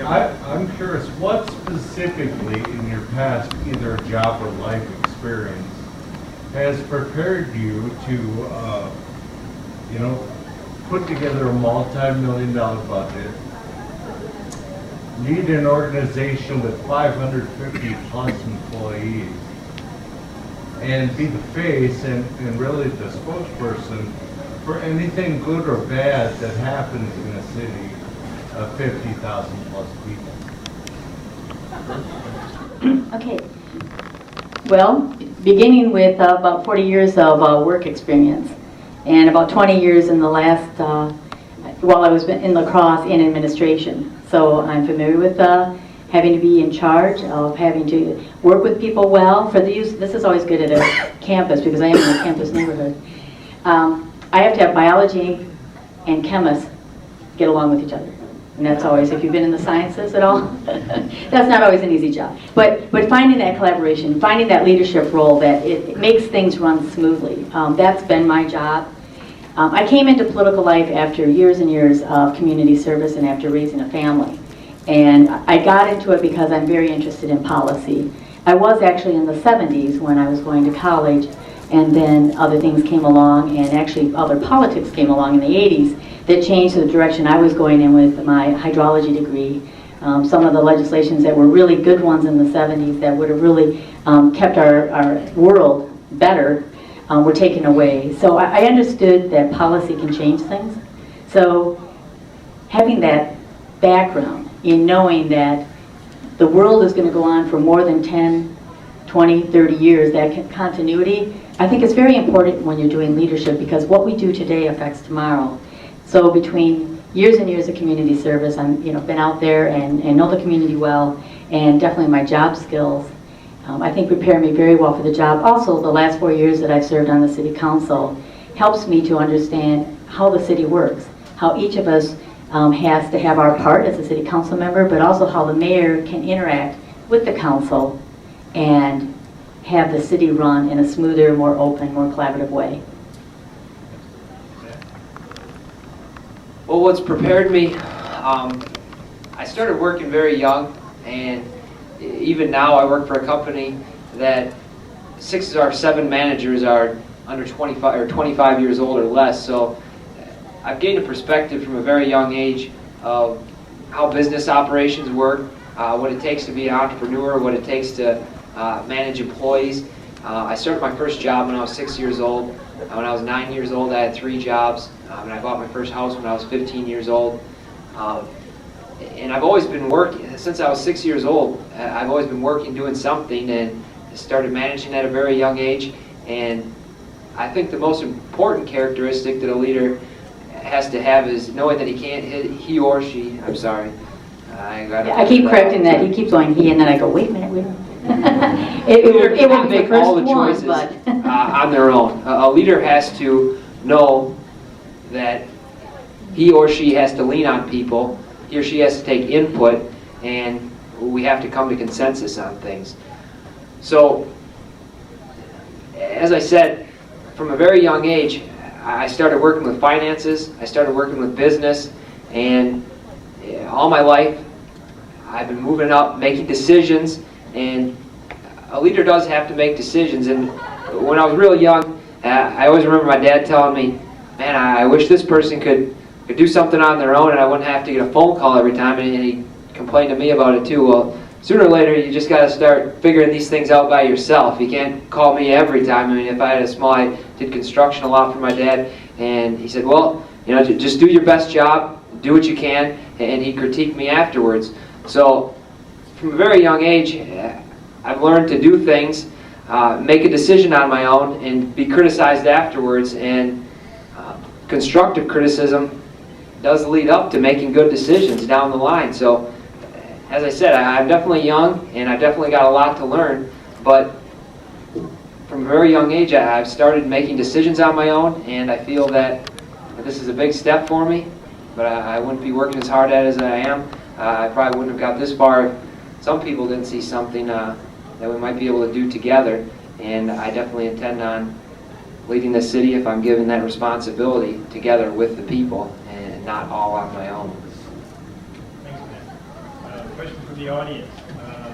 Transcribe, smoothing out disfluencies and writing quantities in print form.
I'm curious, what specifically in your past, either job or life experience, has prepared you to, put together a multi-million-dollar budget, lead an organization with 550 plus employees, and be the face and really the spokesperson for anything good or bad that happens in a city of 50,000 plus people? Okay. Well, beginning with about 40 years of work experience, and about 20 years in the last, while I was in lacrosse in administration. So I'm familiar with having to be in charge of having to work with people well. For the youth, this is always good at a campus because I am in a campus neighborhood. I have to have biology and chemists get along with each other. And that's always, if you've been in the sciences at all, that's not always an easy job. But finding that collaboration, finding that leadership role that it makes things run smoothly, that's been my job. I came into political life after years and years of community service and after raising a family. And I got into it because I'm very interested in policy. I was actually in the 70s when I was going to college, and then other things came along, and actually other politics came along in the 80s that changed the direction I was going in with my hydrology degree. Some of the legislations that were really good ones in the 70s that would have really kept our world better were taken away. So I understood that policy can change things. So having that background in knowing that the world is going to go on for more than 10, 20, 30 years, that continuity, I think it's very important when you're doing leadership because what we do today affects tomorrow. So between years and years of community service, I've been out there and know the community well, and definitely my job skills, I think prepare me very well for the job. Also, the last 4 years that I've served on the city council helps me to understand how the city works, how each of us has to have our part as a city council member, but also how the mayor can interact with the council and have the city run in a smoother, more open, more collaborative way. Well, what's prepared me, I started working very young, and even now I work for a company that 6 of our 7 managers are under 25 or 25 years old or less. So I've gained a perspective from a very young age of how business operations work, what it takes to be an entrepreneur, what it takes to manage employees. I started my first job when I was 6 years old. When I was 9 years old, I had 3 jobs, and I bought my first house when I was 15 years old. And I've always been working, since I was 6 years old, I've always been working, doing something, and started managing at a very young age. And I think the most important characteristic that a leader has to have is knowing that he or she, I'm sorry. I keep correcting that. He keeps going he, and then I go, wait a minute. it won't be the first all the choices one, on their own. A leader has to know that he or she has to lean on people. He or she has to take input, and we have to come to consensus on things. So, as I said, from a very young age, I started working with finances, I started working with business, and all my life I've been moving up, making decisions, and a leader does have to make decisions. And when I was real young, I always remember my dad telling me, man, I wish this person could do something on their own and I wouldn't have to get a phone call every time, and he complained to me about it too. Well, sooner or later you just got to start figuring these things out by yourself. You can't call me every time. I mean, if I had a small, I did construction a lot for my dad, and he said, well, just do your best job, do what you can, and he critiqued me afterwards. So from a very young age, I've learned to do things, make a decision on my own, and be criticized afterwards. And constructive criticism does lead up to making good decisions down the line. So, as I said, I'm definitely young, and I've definitely got a lot to learn. But from a very young age, I've started making decisions on my own, and I feel that this is a big step for me. But I wouldn't be working as hard at it as I am. I probably wouldn't have got this far if some people didn't see something that we might be able to do together. And I definitely intend on leading the city if I'm given that responsibility together with the people and not all on my own. Thanks, man. Question from the audience.